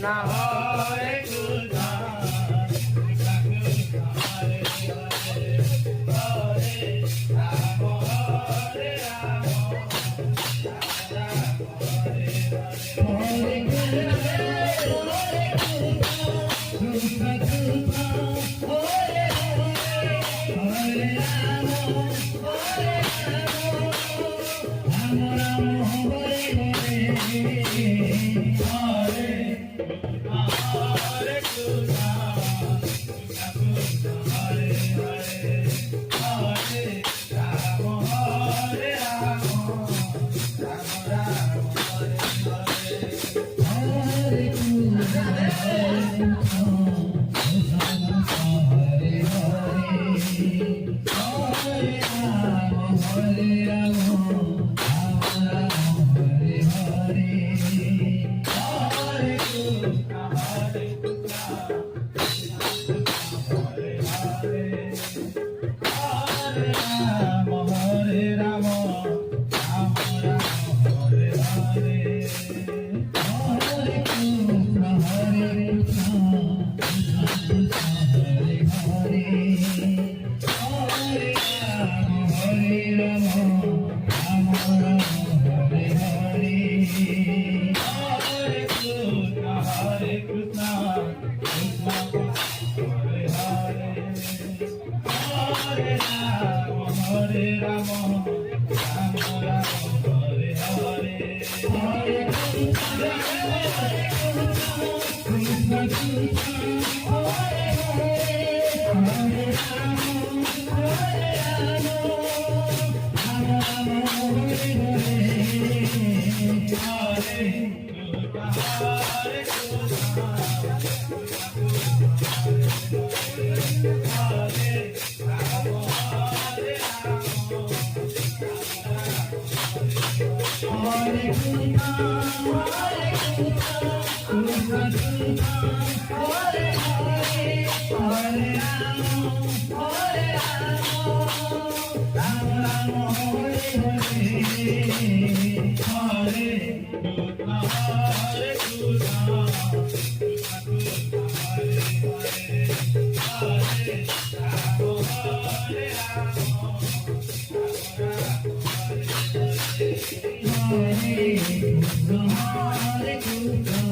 Hare Krishna, Krishna Krishna, Hare Hare, Hare Rama, Hare Rama, Rama Hare Hare, Krishna Krishna, Hare Hare, Hare Rama, Hare Rama, Rama Rama, Hare Hare, Hare Krishna, Krishna Krishna, Hare Hare, Hare Rama, Hare Rama, Rama Rama, Hare Hare, Hare Krishna, Hare Krishna, Hare Krishna.